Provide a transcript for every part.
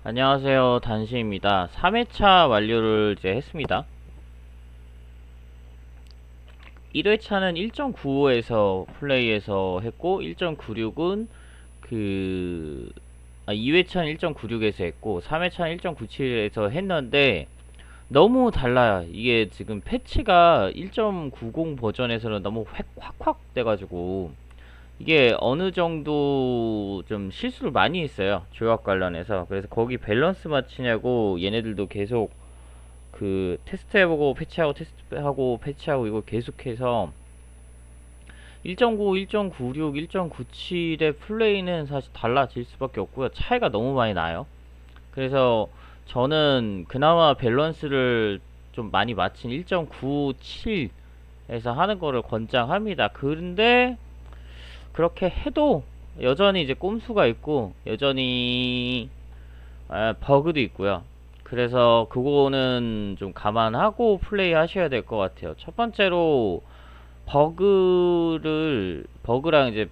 안녕하세요, 단시입니다. 3회차 완료를 이제 했습니다. 1회차는 1.95에서 플레이해서 했고, 1.96은 2회차는 1.96에서 했고, 3회차는 1.97에서 했는데, 너무 달라요. 이게 지금 패치가 1.90 버전에서는 너무 확 돼가지고, 이게 어느 정도 좀 실수를 많이 했어요. 조합 관련해서. 그래서 거기 밸런스 맞추냐고 얘네들도 계속 테스트해보고 패치하고 테스트하고 패치하고 이거 계속해서 1.95, 1.96, 1.97의 플레이는 사실 달라질 수밖에 없고요. 차이가 너무 많이 나요. 그래서 저는 그나마 밸런스를 좀 많이 맞춘 1.97에서 하는 거를 권장합니다. 그런데 그렇게 해도 여전히 이제 꼼수가 있고 여전히 버그도 있고요. 그래서 그거는 좀 감안하고 플레이 하셔야 될 것 같아요. 첫 번째로 버그랑 이제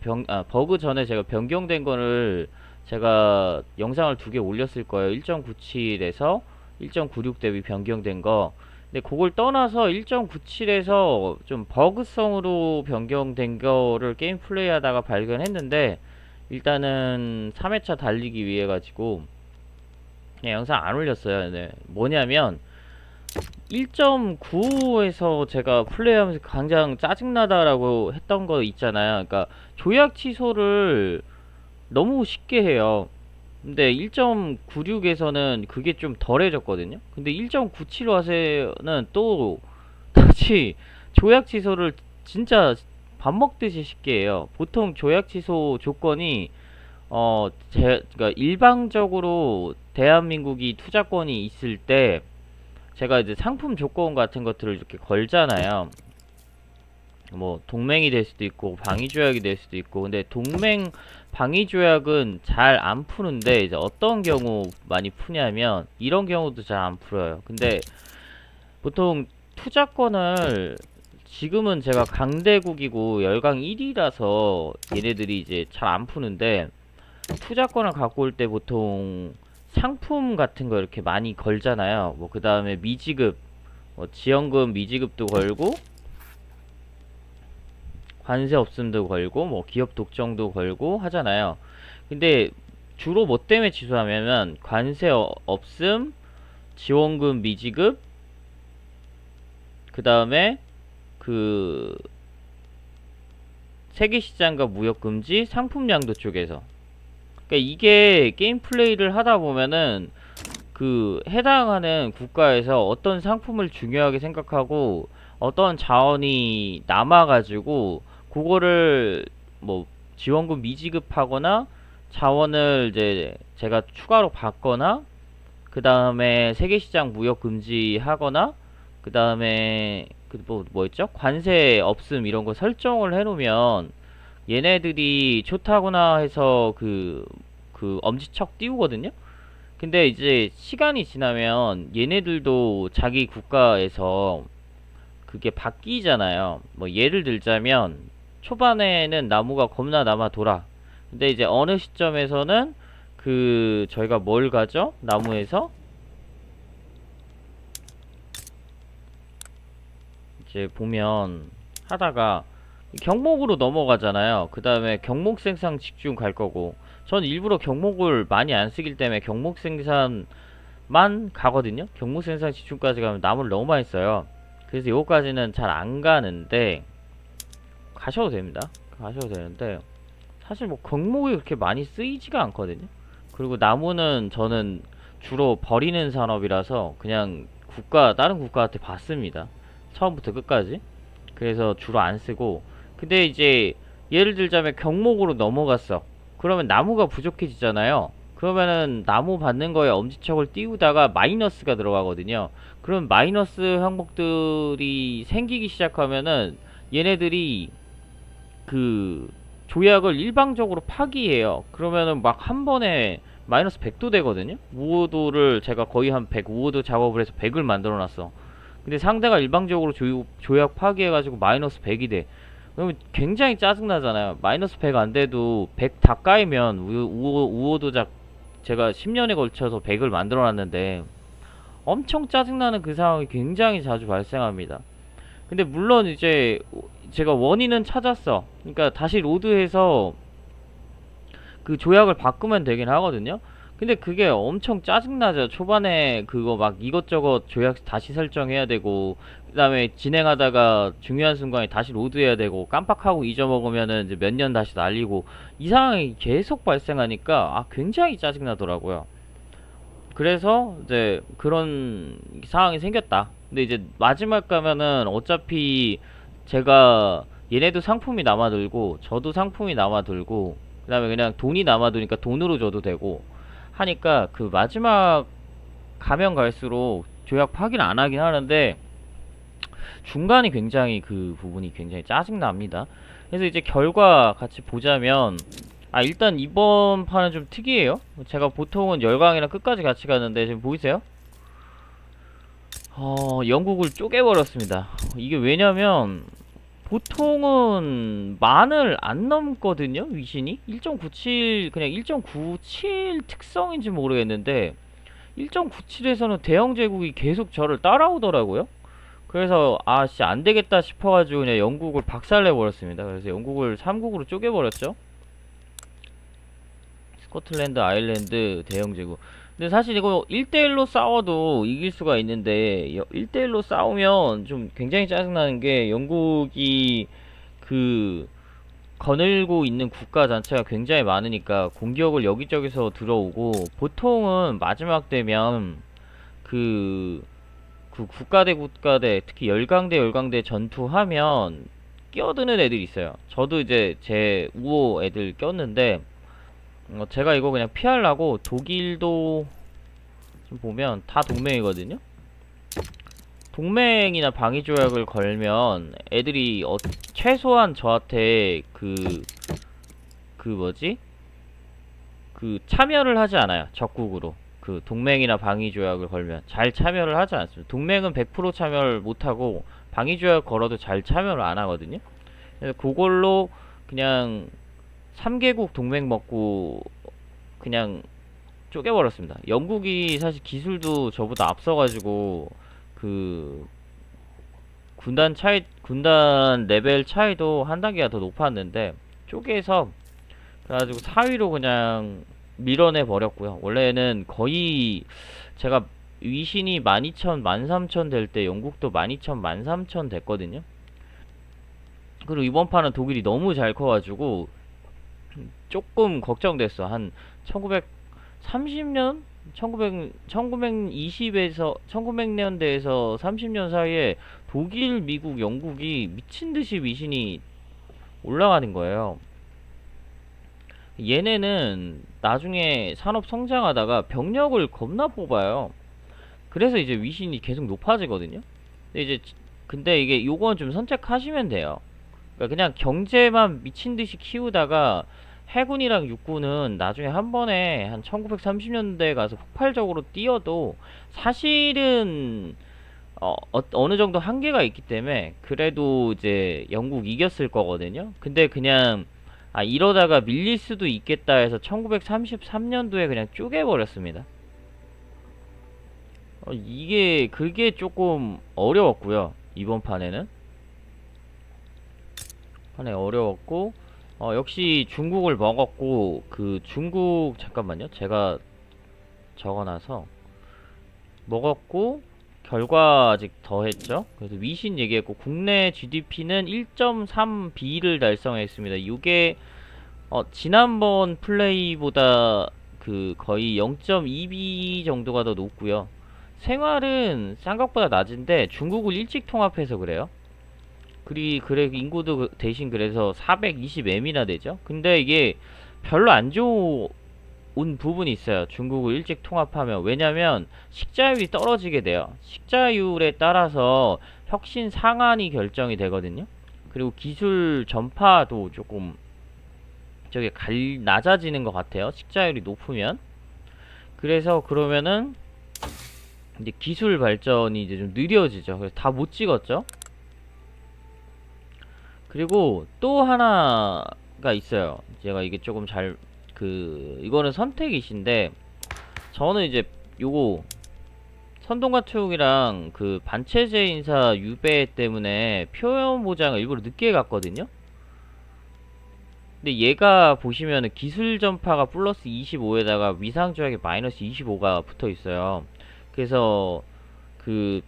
버그 전에 제가 변경된 거를 제가 영상을 두 개 올렸을 거예요. 1.97에서 1.96 대비 변경된 거. 근데 그걸 떠나서 1.97에서 좀 버그성으로 변경된 거를 게임 플레이 하다가 발견했는데, 일단은 3회차 달리기 위해 가지고 그냥 영상 안 올렸어요. 네. 뭐냐면 1.9에서 제가 플레이하면서 가장 짜증나다라고 했던 거 있잖아요. 그러니까 조약 취소를 너무 쉽게 해요. 근데 1.96에서는 그게 좀 덜해졌거든요. 근데 1.97 와서는 또 다시 조약 취소를 진짜 밥 먹듯이 쉽게 해요. 보통 조약 취소 조건이 그러니까 일방적으로 대한민국이 투자권이 있을 때 제가 이제 상품 조건 같은 것들을 이렇게 걸잖아요. 뭐 동맹이 될 수도 있고 방위 조약이 될 수도 있고. 근데 동맹 방위 조약은 잘 안 푸는데, 이제 어떤 경우 많이 푸냐면 이런 경우도 잘 안 풀어요. 근데 보통 투자권을, 지금은 제가 강대국이고 열강 1위라서 얘네들이 이제 잘 안 푸는데, 투자권을 갖고 올 때 보통 상품 같은 거 이렇게 많이 걸잖아요. 뭐 그 다음에 미지급, 지원금 미지급도 걸고 관세 없음도 걸고 뭐 기업 독점도 걸고 하잖아요. 근데 주로 뭐 때문에 취소하냐면 관세 없음, 지원금 미지급, 그 다음에 그 세계시장과 무역금지, 상품양도 쪽에서. 그러니까 이게 게임 플레이를 하다 보면은 해당하는 국가에서 어떤 상품을 중요하게 생각하고 어떤 자원이 남아가지고 그거를 뭐 지원금 미지급하거나 자원을 이제 제가 추가로 받거나, 그 다음에 세계시장 무역 금지하거나, 그 다음에 뭐 있죠? 관세 없음 이런 거 설정을 해놓으면 얘네들이 좋다구나 해서 엄지척 띄우거든요. 근데 이제 시간이 지나면 얘네들도 자기 국가에서 그게 바뀌잖아요. 뭐 예를 들자면 초반에는 나무가 겁나 남아 돌아. 근데 이제 어느 시점에서는 저희가 뭘 가죠? 나무에서 이제 보면 하다가 경목으로 넘어가잖아요. 그 다음에 경목 생산 집중 갈 거고, 전 일부러 경목을 많이 안 쓰기 때문에 경목 생산만 가거든요. 경목 생산 집중까지 가면 나무를 너무 많이 써요. 그래서 요거까지는 잘 안 가는데 가셔도 됩니다. 가셔도 되는데 사실 뭐 경목이 그렇게 많이 쓰이지가 않거든요. 그리고 나무는 저는 주로 버리는 산업이라서 그냥 다른 국가한테 받습니다. 처음부터 끝까지. 그래서 주로 안 쓰고. 근데 이제 예를 들자면 경목으로 넘어갔어. 그러면 나무가 부족해지잖아요. 그러면은 나무 받는 거에 엄지척을 띄우다가 마이너스가 들어가거든요. 그럼 마이너스 항목들이 생기기 시작하면은 얘네들이 조약을 일방적으로 파기해요. 그러면은 막 한 번에 마이너스 100도 되거든요. 우호도를 제가 거의 한 100 우호도 작업을 해서 100을 만들어 놨어. 근데 상대가 일방적으로 조약 파기해가지고 마이너스 100이 돼. 그러면 굉장히 짜증나잖아요. 마이너스 100 안 돼도 100 다 까이면 우호도 제가 10년에 걸쳐서 100을 만들어 놨는데 엄청 짜증나는 그 상황이 굉장히 자주 발생합니다. 근데 물론 이제 제가 원인은 찾았어. 그러니까 다시 로드해서 그 조약을 바꾸면 되긴 하거든요. 근데 그게 엄청 짜증나죠. 초반에 그거 막 이것저것 조약 다시 설정해야 되고, 그 다음에 진행하다가 중요한 순간에 다시 로드해야 되고, 깜빡하고 잊어먹으면은 이제 몇 년 다시 날리고, 이 상황이 계속 발생하니까 굉장히 짜증나더라고요. 그래서 이제 그런 상황이 생겼다. 근데 이제 마지막 가면은 어차피 제가 얘네도 상품이 남아들고 저도 상품이 남아들고 그 다음에 그냥 돈이 남아도니까 돈으로 줘도 되고 하니까 그 마지막 가면 갈수록 조약 파기를 안 하긴 하는데 중간이 굉장히 그 부분이 굉장히 짜증납니다. 그래서 이제 결과 같이 보자면 일단 이번 판은 좀 특이해요. 제가 보통은 열강이랑 끝까지 같이 가는데 지금 보이세요? 영국을 쪼개버렸습니다. 이게 왜냐면 보통은 만을 안 넘거든요, 위신이? 1.97, 그냥 1.97 특성인지 모르겠는데 1.97에서는 대영 제국이 계속 저를 따라오더라고요. 그래서 씨 안되겠다 싶어가지고 그냥 영국을 박살내버렸습니다. 그래서 영국을 3국으로 쪼개버렸죠. 스코틀랜드, 아일랜드, 대영 제국. 근데 사실 이거 1대1로 싸워도 이길 수가 있는데 1대1로 싸우면 좀 굉장히 짜증나는 게 영국이 그 거늘고 있는 국가 자체가 굉장히 많으니까 공격을 여기저기서 들어오고 보통은 마지막 되면 그 국가 대 국가 대 특히 열강 대 열강 대 전투하면 끼어드는 애들이 있어요. 저도 이제 제 우호 애들 꼈는데 제가 이거 그냥 피하려고 독일도 지금 보면 다 동맹이거든요. 동맹이나 방위조약을 걸면 애들이 최소한 저한테 참여를 하지 않아요. 적국으로 그 동맹이나 방위조약을 걸면 잘 참여를 하지 않습니다. 동맹은 100% 참여를 못하고 방위조약 걸어도 잘 참여를 안 하거든요. 그래서 그걸로 그냥 3개국 동맹 먹고 그냥 쪼개버렸습니다. 영국이 사실 기술도 저보다 앞서가지고 그 군단 레벨 차이도 한 단계가 더 높았는데 쪼개서 그래가지고 4위로 그냥 밀어내 버렸고요. 원래는 거의 제가 위신이 12,000, 13,000 될 때 영국도 12,000, 13,000 됐거든요. 그리고 이번 판은 독일이 너무 잘 커가지고 조금 걱정됐어. 한 1930년? 1920년대에서 30년 사이에 독일, 미국, 영국이 미친듯이 위신이 올라가는 거예요. 얘네는 나중에 산업 성장하다가 병력을 겁나 뽑아요. 그래서 이제 위신이 계속 높아지거든요. 근데 이게 요건 좀 선택하시면 돼요. 그러니까 그냥 경제만 미친듯이 키우다가 해군이랑 육군은 나중에 한 번에 한 1930년대에 가서 폭발적으로 뛰어도 사실은 어느 정도 한계가 있기 때문에 그래도 이제 영국 이겼을 거거든요. 근데 그냥 이러다가 밀릴 수도 있겠다 해서 1933년도에 그냥 쪼개버렸습니다. 그게 조금 어려웠고요. 이번 판에는 어려웠고 역시 중국을 먹었고 잠깐만요. 제가 적어놔서 먹었고 결과 아직 더 했죠. 그래서 위신 얘기했고 국내 GDP는 1.3B를 달성했습니다. 이게 지난번 플레이보다 거의 0.2B 정도가 더 높고요. 생활은 생각보다 낮은데 중국을 일찍 통합해서 그래요. 그래 인구도 대신 그래서 420M이나 되죠. 근데 이게 별로 안 좋은 부분이 있어요. 중국을 일찍 통합하면. 왜냐면 식자율이 떨어지게 돼요. 식자율에 따라서 혁신 상한이 결정이 되거든요. 그리고 기술 전파도 조금 낮아지는 것 같아요. 식자율이 높으면. 그래서 그러면은 이제 기술 발전이 이제 좀 느려지죠. 그래서 다 못 찍었죠. 그리고 또 하나가 있어요. 제가 이게 조금 이거는 선택이신데 저는 이제 요거 선동가축이랑 그 반체제 인사 유배 때문에 표현 보장을 일부러 늦게 갔거든요. 근데 얘가 보시면은 기술 전파가 플러스 25에다가 위상 조약이 마이너스 25가 붙어 있어요. 그래서 그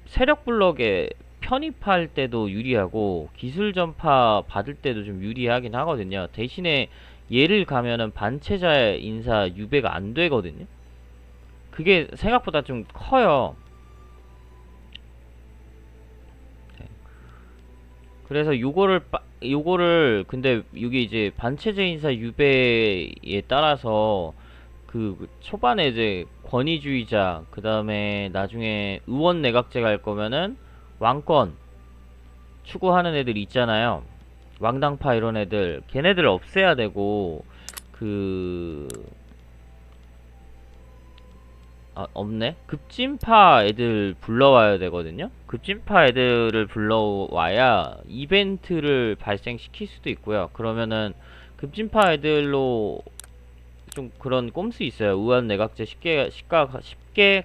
세력 블럭에 편입할 때도 유리하고 기술 전파 받을 때도 좀 유리하긴 하거든요. 대신에 얘를 가면은 반체자 인사 유배가 안 되거든요. 그게 생각보다 좀 커요. 그래서 요거를 근데 이게 이제 반체제 인사 유배에 따라서 그 초반에 이제 권위주의자, 그 다음에 나중에 의원 내각제 갈 거면은 왕권 추구하는 애들 있잖아요. 왕당파 이런 애들, 걔네들 없애야 되고, 그 없네? 급진파 애들 불러와야 되거든요? 급진파 애들을 불러와야 이벤트를 발생시킬 수도 있고요. 그러면은 급진파 애들로 좀 그런 꼼수 있어요. 의원 내각제 쉽게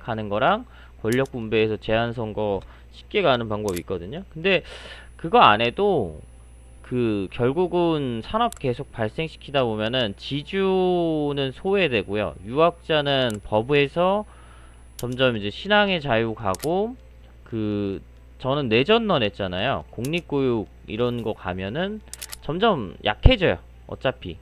가는 거랑 권력 분배에서 제한 선거 쉽게 가는 방법이 있거든요. 근데 그거 안 해도 그 결국은 산업 계속 발생시키다 보면은 지주는 소외되고요. 유학자는 법에서 점점 이제 신앙의 자유 가고, 그 저는 내전론 했잖아요. 공립교육 이런 거 가면은 점점 약해져요. 어차피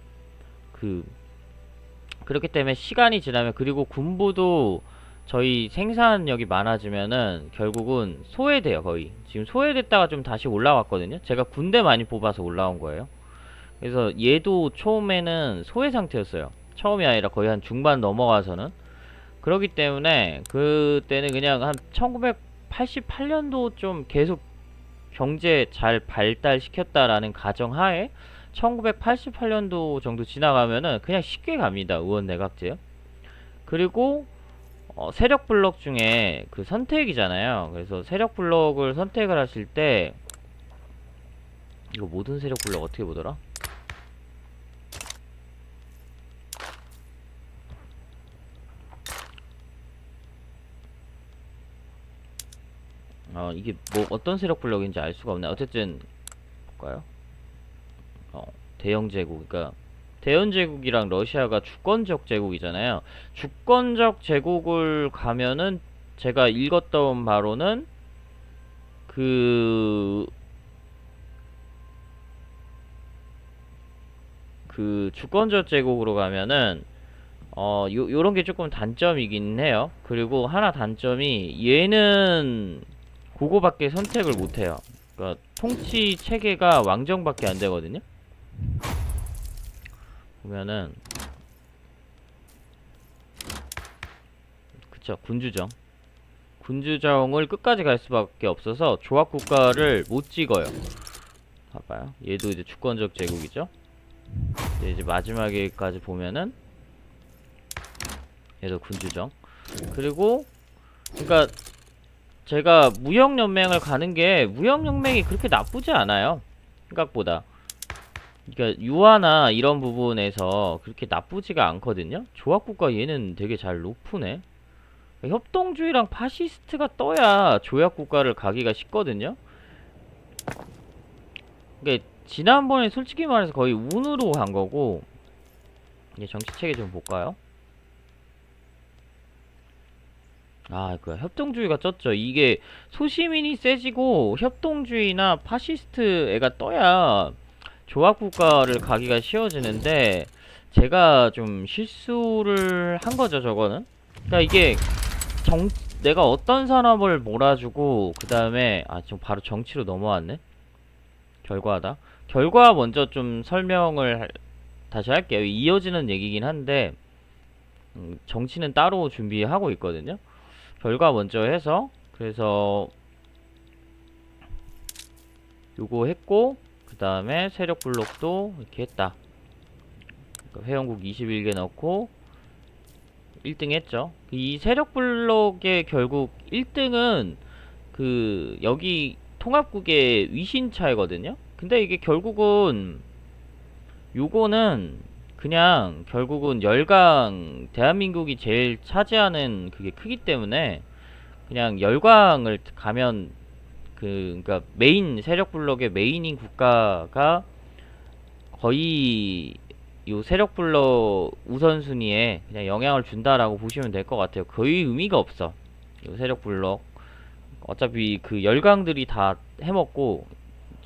그렇기 때문에 시간이 지나면, 그리고 군부도 저희 생산력이 많아지면은 결국은 소외돼요. 거의 지금 소외됐다가 좀 다시 올라왔거든요. 제가 군대 많이 뽑아서 올라온 거예요. 그래서 얘도 처음에는 소외 상태였어요. 처음이 아니라 거의 한 중반 넘어가서는. 그렇기 때문에 그때는 그냥 한 1988년도 좀 계속 경제 잘 발달시켰다라는 가정하에 1988년도 정도 지나가면은 그냥 쉽게 갑니다. 의원 내각제요. 그리고 세력 블록 중에 그 선택이잖아요. 그래서 세력 블록을 선택을 하실 때, 이거 모든 세력 블록 어떻게 보더라? 이게 뭐 어떤 세력 블록인지 알 수가 없네. 어쨌든 볼까요? 대영 제국, 그러니까 대영 제국이랑 러시아가 주권적 제국이잖아요. 주권적 제국을 가면은 제가 읽었던 바로는 그 주권적 제국으로 가면은 요런 게 조금 단점이긴 해요. 그리고 하나 단점이, 얘는 그거밖에 선택을 못해요. 그러니까 통치 체계가 왕정밖에 안 되거든요. 보면은 그쵸, 군주정을 끝까지 갈 수밖에 없어서 조합국가를 못 찍어요. 봐봐요. 얘도 이제 주권적 제국이죠. 이제 마지막에까지 보면은 얘도 군주정. 그리고 그러니까 제가 무역연맹을 가는 게, 무역연맹이 그렇게 나쁘지 않아요. 생각보다. 그러니까 유화나 이런 부분에서 그렇게 나쁘지가 않거든요. 조합국가 얘는 되게 잘 높으네. 협동주의랑 파시스트가 떠야 조약국가를 가기가 쉽거든요. 그러니까 지난번에 솔직히 말해서 거의 운으로 간 거고. 이제 정치체계 좀 볼까요? 그 협동주의가 쪘죠. 이게 소시민이 세지고 협동주의나 파시스트 애가 떠야 조합국가를 가기가 쉬워지는데, 제가 좀 실수를 한 거죠, 저거는. 그러니까 이게 내가 어떤 산업을 몰아주고, 그 다음에 지금 바로 정치로 넘어왔네. 결과 먼저 좀 설명을 다시 할게요. 이어지는 얘기긴 한데 정치는 따로 준비하고 있거든요. 결과 먼저 해서, 그래서 요거 했고, 그 다음에 세력 블록도 이렇게 했다. 회원국 21개 넣고 1등 했죠. 이 세력 블록의 결국 1등은 여기 통합국의 위신차이거든요. 근데 이게 결국은 요거는 그냥 결국은 열강 대한민국이 제일 차지하는 그게 크기 때문에 그냥 열강을 가면 그니까 메인 세력 블록의 메인인 국가가 거의 요 세력 블록 우선순위에 그냥 영향을 준다라고 보시면 될 것 같아요. 거의 의미가 없어. 요 세력 블록 어차피 그 열강들이 다 해먹고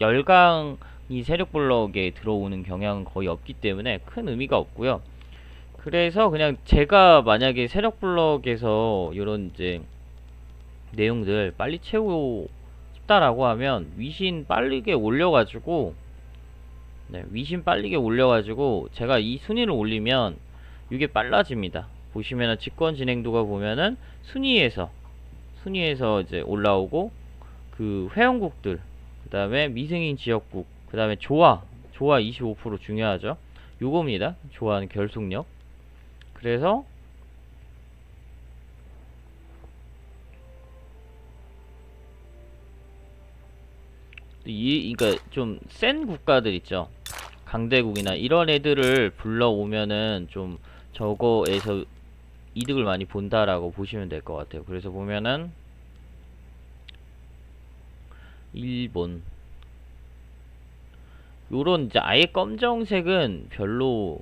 열강이 세력 블록에 들어오는 경향은 거의 없기 때문에 큰 의미가 없고요. 그래서 그냥 제가 만약에 세력 블록에서 요런 이제 내용들 빨리 채우고 싶다라고 하면 위신 빠르게 올려가지고 위신 빠르게 올려가지고 제가 이 순위를 올리면 이게 빨라집니다. 보시면은 집권 진행도가 보면은 순위에서 이제 올라오고 그 회원국들 그 다음에 미승인 지역국 그 다음에 조화 25% 중요하죠. 요겁니다. 조화는 결속력. 그래서 그러니까 좀 센 국가들 있죠. 강대국이나 이런 애들을 불러오면은 좀 저거에서 이득을 많이 본다라고 보시면 될 것 같아요. 그래서 보면은 일본 요런 이제 아예 검정색은 별로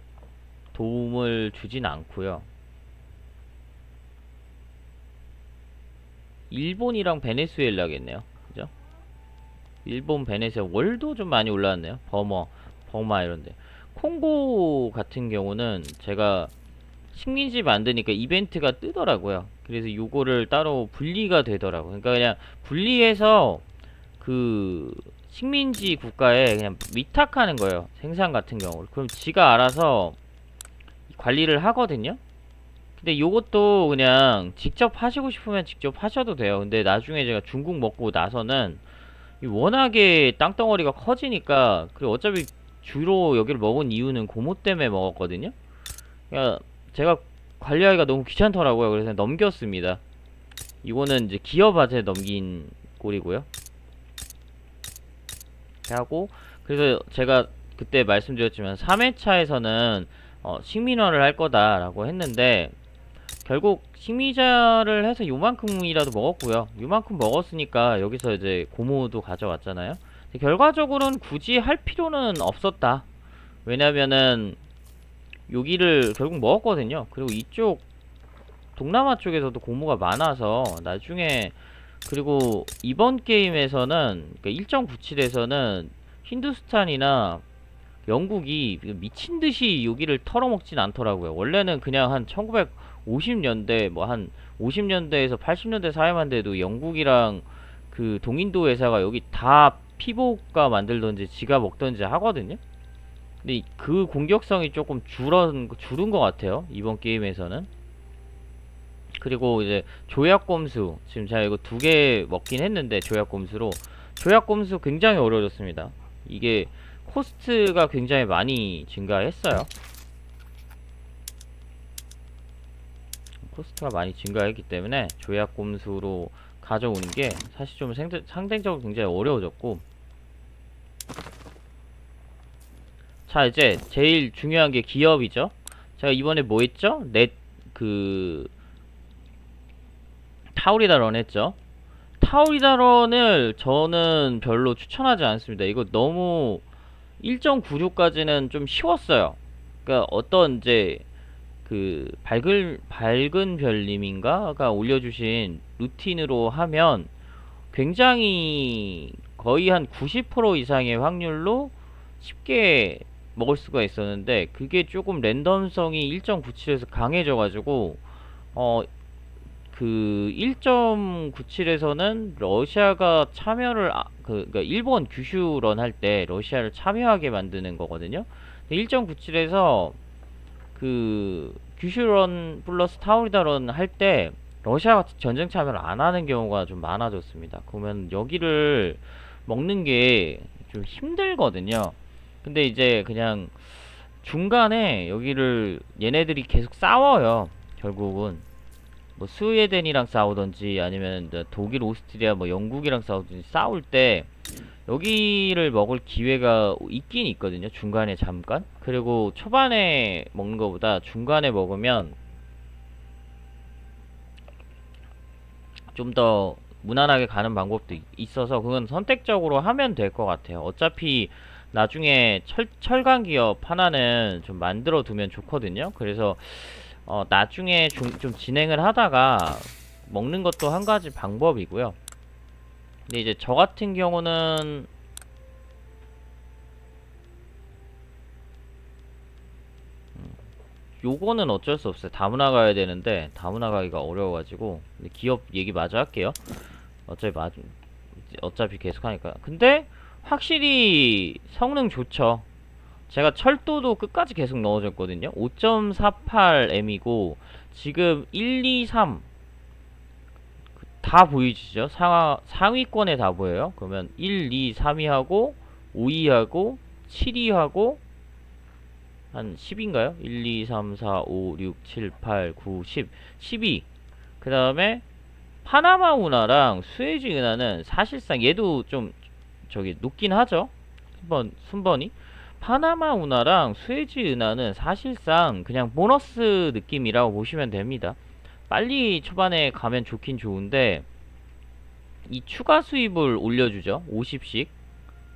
도움을 주진 않고요. 일본이랑 베네수엘라겠네요. 그죠? 일본, 베네수엘, 월도 좀 많이 올라왔네요. 버마 이런데. 콩고 같은 경우는 제가 식민지 만드니까 이벤트가 뜨더라고요. 그래서 요거를 따로 분리가 되더라고요. 그러니까 그냥 분리해서 그 식민지 국가에 그냥 위탁하는 거예요. 생산 같은 경우. 그럼 지가 알아서 관리를 하거든요. 근데 요것도 그냥 직접 하시고 싶으면 직접 하셔도 돼요. 근데 나중에 제가 중국 먹고 나서는 워낙에 땅덩어리가 커지니까 그리고 어차피 주로 여기를 먹은 이유는 고모 때문에 먹었거든요. 그러니까 제가 관리하기가 너무 귀찮더라고요. 그래서 넘겼습니다. 이거는 이제 기업한테 넘긴 꼴이고요. 하고 그래서 제가 그때 말씀드렸지만 3회차에서는 식민화를 할 거다라고 했는데 결국 식민자를 해서 요만큼이라도 먹었고요. 요만큼 먹었으니까 여기서 이제 고모도 가져왔잖아요. 결과적으로는 굳이 할 필요는 없었다. 왜냐면은 여기를 결국 먹었거든요. 그리고 이쪽 동남아 쪽에서도 고모가 많아서 나중에 그리고 이번 게임에서는 그러니까 1.97에서는 힌두스탄이나 영국이 미친듯이 여기를 털어먹진 않더라고요. 원래는 그냥 한 1950년대 뭐 한 50년대에서 80년대 사이만 돼도 영국이랑 그 동인도 회사가 여기 다 피복가 만들던지 지가 먹던지 하거든요. 근데 그 공격성이 조금 줄은 것 같아요. 이번 게임에서는. 그리고 이제 조약검수 지금 제가 이거 2개 먹긴 했는데 조약검수로 조약검수 굉장히 어려워졌습니다. 이게 코스트가 굉장히 많이 증가했어요. 코스트가 많이 증가했기 때문에 조약검수로 가져오는 게 사실 좀 상대적으로 굉장히 어려워졌고, 자 이제 제일 중요한 게 기업이죠. 제가 이번에 뭐 했죠? 타우리다런 했죠. 타우리다런을 저는 별로 추천하지 않습니다. 이거 너무 1.96까지는 좀 쉬웠어요. 그러니까 어떤 이제 그 밝은 별님인가가 올려주신 루틴으로 하면 굉장히 거의 한 90% 이상의 확률로 쉽게 먹을 수가 있었는데 그게 조금 랜덤성이 1.97에서 강해져가지고 그 1.97에서는 러시아가 참여를 그러니까 일본 규슈런 할 때 러시아를 참여하게 만드는 거거든요. 1.97에서 그 규슈런 플러스 타우리다런 할 때 러시아가 전쟁 참여를 안 하는 경우가 좀 많아졌습니다. 그러면 여기를 먹는 게 좀 힘들거든요. 근데 이제 그냥 중간에 여기를 얘네들이 계속 싸워요. 결국은 뭐 스웨덴이랑 싸우던지 아니면 독일, 오스트리아, 뭐 영국이랑 싸우든지 싸울 때 여기를 먹을 기회가 있긴 있거든요. 중간에 잠깐. 그리고 초반에 먹는 것보다 중간에 먹으면 좀 더 무난하게 가는 방법도 있어서 그건 선택적으로 하면 될 것 같아요. 어차피 나중에 철강 기업 하나는 좀 만들어 두면 좋거든요. 그래서 나중에 좀 진행을 하다가 먹는 것도 한 가지 방법이고요. 근데 이제 저 같은 경우는 요거는 어쩔 수 없어요. 다문화 가야 되는데 다문화 가기가 어려워가지고. 근데 기업 얘기 마저 할게요. 어차피 계속 하니까. 근데 확실히 성능 좋죠. 제가 철도도 끝까지 계속 넣어줬거든요. 5.48M이고 지금 1, 2, 3 다 보이시죠? 상위권에 다 보여요. 그러면 1, 2, 3위 하고 5위 하고 7위 하고 한 10인가요? 1, 2, 3, 4, 5, 6, 7, 8, 9, 10 12. 그 다음에 파나마 운하랑 수에즈 운하는 사실상 얘도 좀 저기 높긴 하죠. 순번이 파나마 운하랑 수에즈 운하는 사실상 그냥 보너스 느낌이라고 보시면 됩니다. 빨리 초반에 가면 좋긴 좋은데 이 추가 수입을 올려주죠. 50씩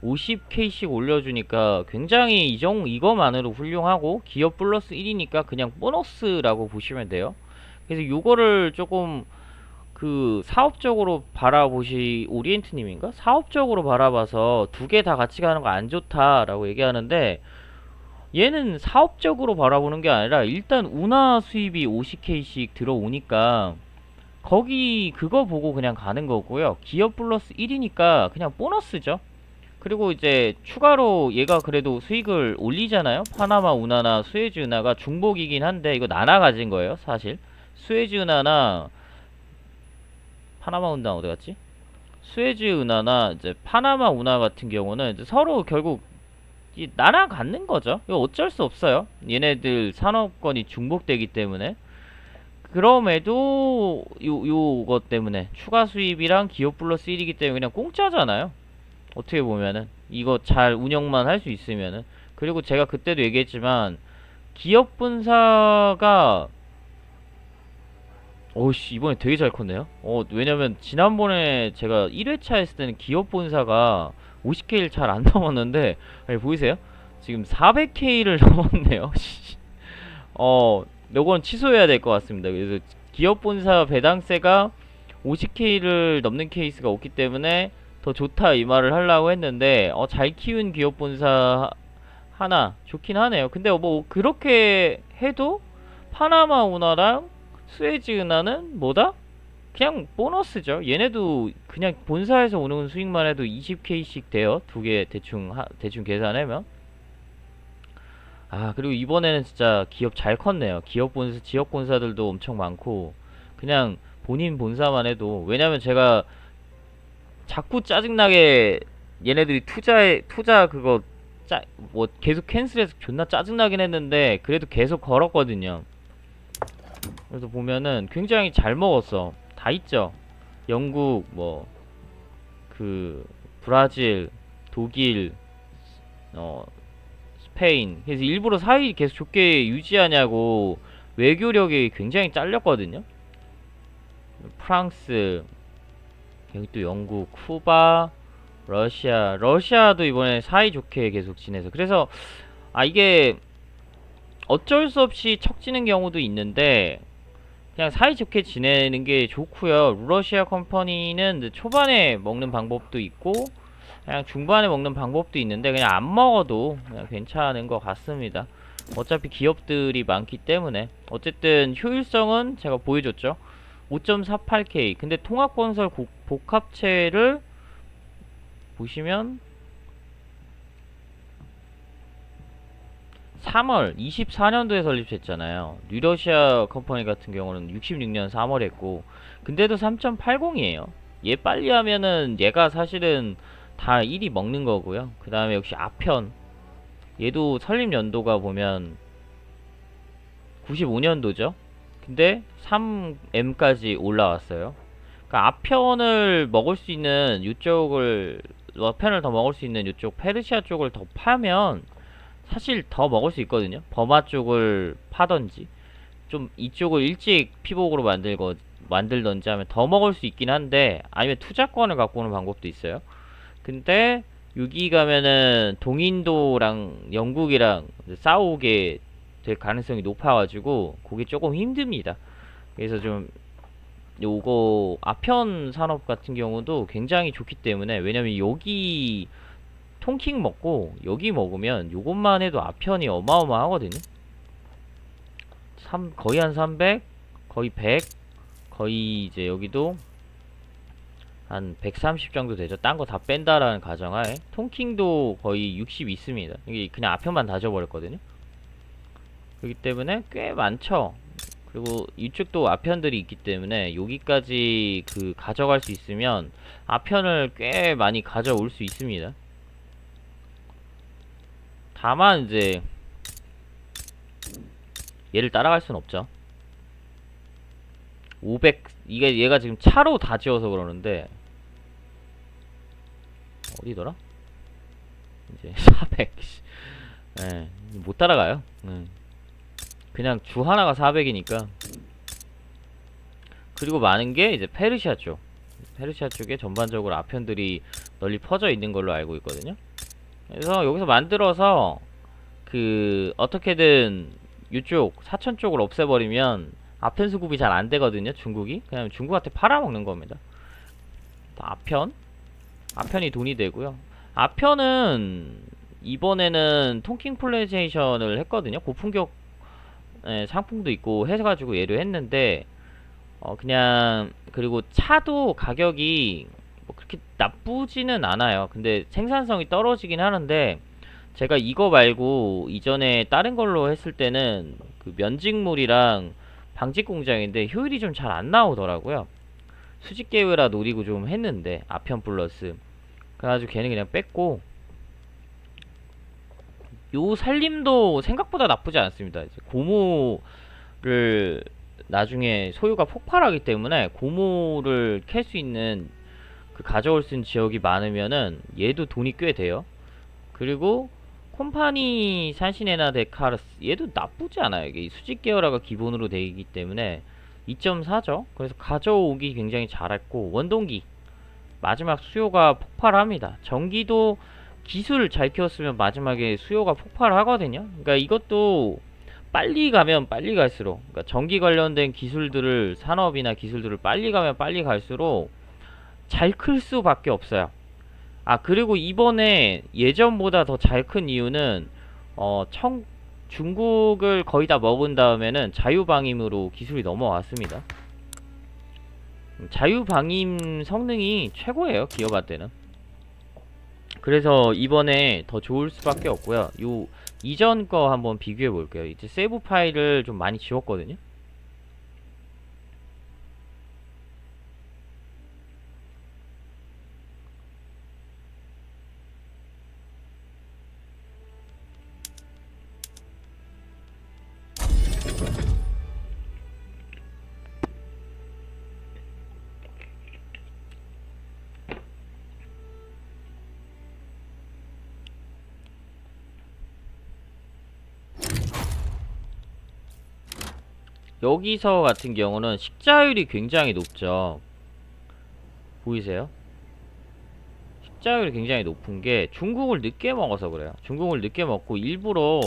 50K씩 올려주니까 굉장히 이거만으로 훌륭하고 기업 플러스 1이니까 그냥 보너스라고 보시면 돼요. 그래서 요거를 조금 그 사업적으로 오리엔트님인가? 사업적으로 바라봐서 두 개 다 같이 가는 거 안 좋다라고 얘기하는데 얘는 사업적으로 바라보는 게 아니라 일단 운하 수입이 50K씩 들어오니까 거기 그거 보고 그냥 가는 거고요. 기업 플러스 1이니까 그냥 보너스죠. 그리고 이제 추가로 얘가 그래도 수익을 올리잖아요. 파나마 운하나 수에즈 운하가 중복이긴 한데 이거 나눠 가진 거예요 사실. 수에즈 운하나 파나마 운하 어디갔지? 수에즈 운하나 이제 파나마 운하 같은 경우는 이제 서로 결국 나눠 갖는 거죠. 이거 어쩔 수 없어요. 얘네들 산업권이 중복되기 때문에. 그럼에도 요것 때문에 추가 수입이랑 기업 플러스 1이기 때문에 그냥 공짜잖아요. 어떻게 보면은 이거 잘 운영만 할 수 있으면은. 그리고 제가 그때도 얘기했지만 기업 분사가 어씨 이번에 되게 잘 컸네요. 왜냐면 지난번에 제가 1회차 했을 때는 기업 본사가 50K를 잘 안 넘었는데 아니 보이세요? 지금 400K를 넘었네요. 요건 취소해야 될 것 같습니다. 그래서 기업 본사 배당세가 50K를 넘는 케이스가 없기 때문에 더 좋다 이 말을 하려고 했는데 잘 키운 기업 본사 하나 좋긴 하네요. 근데 뭐 그렇게 해도 파나마 운하랑 수에즈 운하는 뭐다? 그냥 보너스죠. 얘네도 그냥 본사에서 오는 수익만 해도 20K씩 돼요. 두 개 대충 계산하면. 그리고 이번에는 진짜 기업 잘 컸네요. 지역 본사들도 엄청 많고 그냥 본인 본사만 해도. 왜냐면 제가 자꾸 짜증나게 얘네들이 투자 그거 뭐 계속 캔슬해서 존나 짜증나긴 했는데 그래도 계속 걸었거든요. 그래서 보면은 굉장히 잘 먹었어. 다 있죠. 영국 뭐 그 브라질, 독일, 스페인. 그래서 일부러 사이 계속 좋게 유지하냐고 외교력이 굉장히 잘렸거든요. 프랑스, 여기 또 영국, 쿠바, 러시아도 이번에 사이좋게 계속 지내서. 그래서 이게 어쩔 수 없이 척지는 경우도 있는데 그냥 사이좋게 지내는 게 좋고요. 러시아 컴퍼니는 초반에 먹는 방법도 있고 그냥 중반에 먹는 방법도 있는데 그냥 안 먹어도 그냥 괜찮은 것 같습니다. 어차피 기업들이 많기 때문에. 어쨌든 효율성은 제가 보여줬죠. 5.48K. 근데 통합건설 복합체를 보시면 3월 24년도에 설립했잖아요. 뉴러시아 컴퍼니 같은 경우는 66년 3월 했고 근데도 3.80이에요. 얘 빨리 하면은 얘가 사실은 다 1위 먹는 거고요. 그 다음에 역시 아편, 얘도 설립 연도가 보면 95년도죠. 근데 3M까지 올라왔어요. 그러니까 앞편을 먹을 수 있는 이쪽을, 편을 더 먹을 수 있는 이쪽 페르시아 쪽을 더 파면 사실 더 먹을 수 있거든요. 버마 쪽을 파던지 좀 이쪽을 일찍 피복으로 만들던지 하면 더 먹을 수 있긴 한데, 아니면 투자권을 갖고 오는 방법도 있어요. 근데 여기 가면은 동인도랑 영국이랑 싸우게 될 가능성이 높아가지고 그게 조금 힘듭니다. 그래서 좀 요거 아편 산업 같은 경우도 굉장히 좋기 때문에, 왜냐면 여기 통킹 먹고 여기 먹으면 요것만 해도 아편이 어마어마하거든요. 거의 한 300, 거의 100, 거의 이제 여기도 한 130 정도 되죠. 딴 거 다 뺀다라는 가정하에 통킹도 거의 60 있습니다. 이게 그냥 아편만 다져버렸거든요. 그렇기 때문에 꽤 많죠. 그리고 이쪽도 아편들이 있기 때문에 여기까지 그 가져갈 수 있으면 아편을 꽤 많이 가져올 수 있습니다. 다만 이제 얘를 따라갈 순 없죠. 500, 이게 얘가 지금 차로 다 지어서 그러는데 어디더라? 이제 400. 예, 못 따라가요. 그냥 주 하나가 400이니까. 그리고 많은 게 이제 페르시아 쪽. 페르시아 쪽에 전반적으로 아편들이 널리 퍼져 있는 걸로 알고 있거든요. 그래서 여기서 만들어서 그 어떻게든 이쪽 사천 쪽을 없애버리면 아편 수급이 잘 안되거든요. 중국이 그냥 중국한테 팔아먹는 겁니다. 아편이 돈이 되고요. 아편은 이번에는 통킹 플레이스테이션을 했거든요. 고품격 상품도 있고 해가지고 얘를 했는데, 그냥 그리고 차도 가격이 뭐 그렇게 나쁘지는 않아요. 근데 생산성이 떨어지긴 하는데, 제가 이거 말고 이전에 다른 걸로 했을 때는 그 면직물이랑 방직 공장인데 효율이 좀 잘 안 나오더라고요. 수직 계획이라 노리고 좀 했는데 아편 플러스, 그래가지고 걔는 그냥 뺐고, 요 살림도 생각보다 나쁘지 않습니다. 이제 고무를 나중에 소유가 폭발하기 때문에 고무를 캘 수 있는 그 가져올 수 있는 지역이 많으면은 얘도 돈이 꽤 돼요. 그리고 콤파니 산시네나 데카르스 얘도 나쁘지 않아요. 이게 수직 계열화가 기본으로 되어 있기 때문에 2.4죠. 그래서 가져오기 굉장히 잘했고, 원동기 마지막 수요가 폭발합니다. 전기도 기술 잘 키웠으면 마지막에 수요가 폭발하거든요. 그러니까 이것도 빨리 가면 빨리 갈수록, 그러니까 전기 관련된 기술들을, 산업이나 기술들을 빨리 가면 빨리 갈수록 잘 클 수밖에 없어요. 아, 그리고 이번에 예전보다 더 잘 큰 이유는 중국을 거의 다 먹은 다음에는 자유방임으로 기술이 넘어왔습니다. 자유방임 성능이 최고예요, 기어바때는. 그래서 이번에 더 좋을 수밖에 없고요. 요 이전 거 한번 비교해 볼게요. 이제 세이브 파일을 좀 많이 지웠거든요. 여기서 같은 경우는 식자율이 굉장히 높죠. 보이세요? 식자율이 굉장히 높은 게 중국을 늦게 먹어서 그래요. 중국을 늦게 먹고 일부러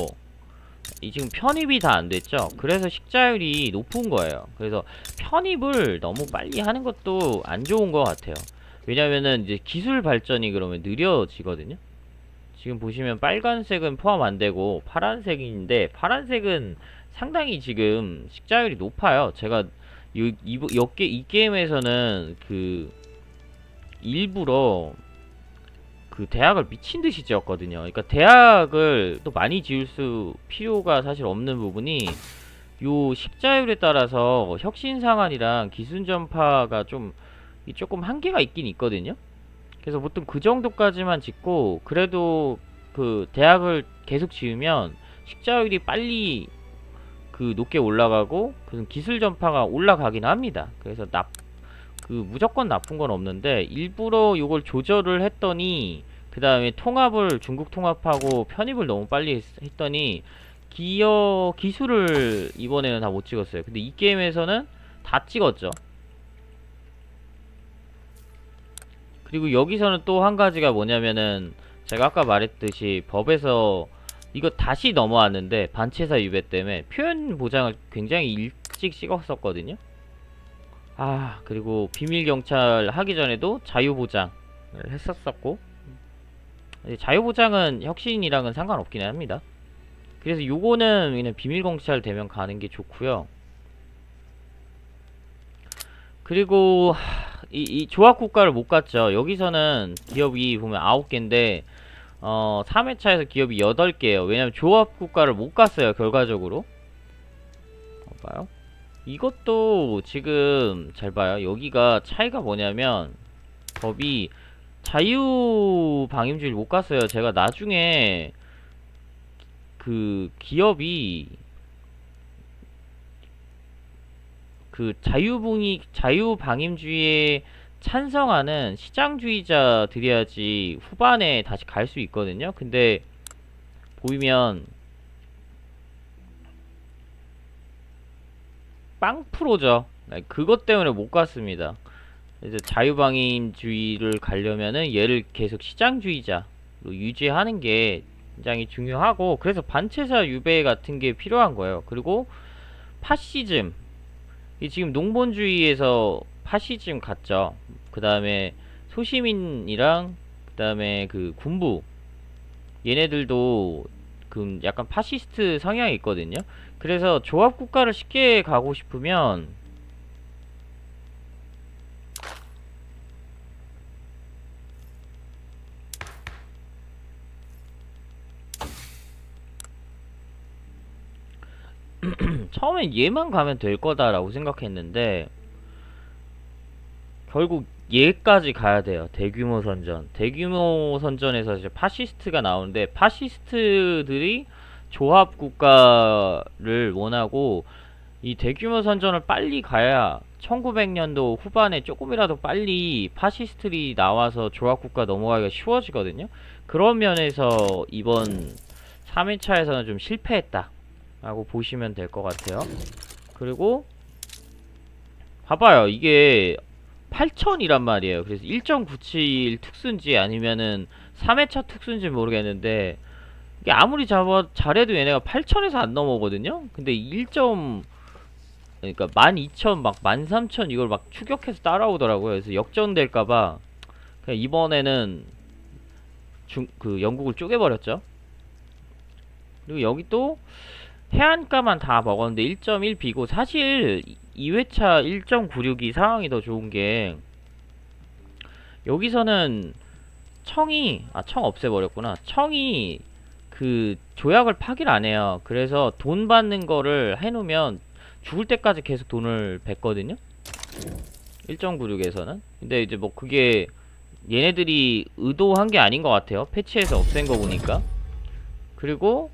지금 편입이 다 안 됐죠. 그래서 식자율이 높은 거예요. 그래서 편입을 너무 빨리 하는 것도 안 좋은 것 같아요. 왜냐면은 이제 기술 발전이 그러면 느려지거든요. 지금 보시면 빨간색은 포함 안 되고 파란색인데, 파란색은 상당히 지금 식자율이 높아요. 제가 이 게임에서는 그 일부러 그 대학을 미친듯이 지었거든요. 그러니까 대학을 또 많이 지을 필요가 사실 없는 부분이, 요 식자율에 따라서 혁신상한이랑 기술전파가 조금 한계가 있긴 있거든요. 그래서 보통 그 정도까지만 짓고, 그래도 그 대학을 계속 지으면 식자율이 빨리 그 높게 올라가고 그 기술 전파가 올라가긴 합니다. 그래서 무조건 나쁜 건 없는데 일부러 요걸 조절을 했더니 그 다음에 통합을 중국 통합하고 편입을 너무 빨리 했더니 기술을 이번에는 다 못 찍었어요. 근데 이 게임에서는 다 찍었죠. 그리고 여기서는 또 한 가지가 뭐냐면은 제가 아까 말했듯이 법에서 이거 다시 넘어왔는데 반체사 유배 때문에 표현 보장을 굉장히 일찍 찍었었거든요. 그리고 비밀경찰 하기 전에도 자유보장을 했었었고, 자유보장은 혁신이랑은 상관없긴 합니다. 그래서 요거는 그냥 비밀경찰 되면 가는 게 좋고요. 그리고 이 조합국가를 못 갔죠. 여기서는 기업이 보면 9개인데 3회차에서 기업이 8개예요. 왜냐면 조합국가를 못 갔어요. 결과적으로 봐요. 이것도 지금 잘 봐요. 여기가 차이가 뭐냐면 법이 자유방임주의를 못 갔어요. 제가 나중에 그 기업이 그 자유방임주의에 찬성하는 시장주의자들이야지 후반에 다시 갈 수 있거든요. 근데 보이면 빵프로죠. 그것 때문에 못 갔습니다. 이제 자유방임주의를 가려면은 얘를 계속 시장주의자로 유지하는 게 굉장히 중요하고, 그래서 반체사 유배 같은 게 필요한 거예요. 그리고 파시즘, 이 지금 농본주의에서 파시즘 갔죠. 그 다음에 소시민이랑 그 다음에 그 군부, 얘네들도 그 약간 파시스트 성향이 있거든요. 그래서 조합국가를 쉽게 가고 싶으면 처음엔 얘만 가면 될 거다라고 생각했는데 결국 얘까지 가야 돼요. 대규모 선전. 대규모 선전에서 이제 파시스트가 나오는데, 파시스트들이 조합국가를 원하고 이 대규모 선전을 빨리 가야 1900년도 후반에 조금이라도 빨리 파시스트들이 나와서 조합국가 넘어가기가 쉬워지거든요. 그런 면에서 이번 3회차에서는 좀 실패했다 라고 보시면 될 것 같아요. 그리고 봐봐요. 이게 8000이란 말이에요. 그래서 1.97 특수인지 아니면은 3회차 특수인지 모르겠는데, 이게 아무리 잘해도 얘네가 8000에서 안 넘어오거든요. 근데 그러니까 12000 막 13000 이걸 막 추격해서 따라오더라고요. 그래서 역전될까봐 그냥 이번에는 영국을 쪼개버렸죠. 그리고 여기 또 해안가만 다 먹었는데 1.1B고, 사실 2회차 1.96이 상황이 더 좋은게, 여기서는 청 없애버렸구나. 청이 그 조약을 파기를 안해요. 그래서 돈 받는 거를 해놓으면 죽을 때까지 계속 돈을 뱉거든요. 1.96에서는. 근데 이제 뭐 그게 얘네들이 의도한 게 아닌 것 같아요. 패치해서 없앤 거 보니까. 그리고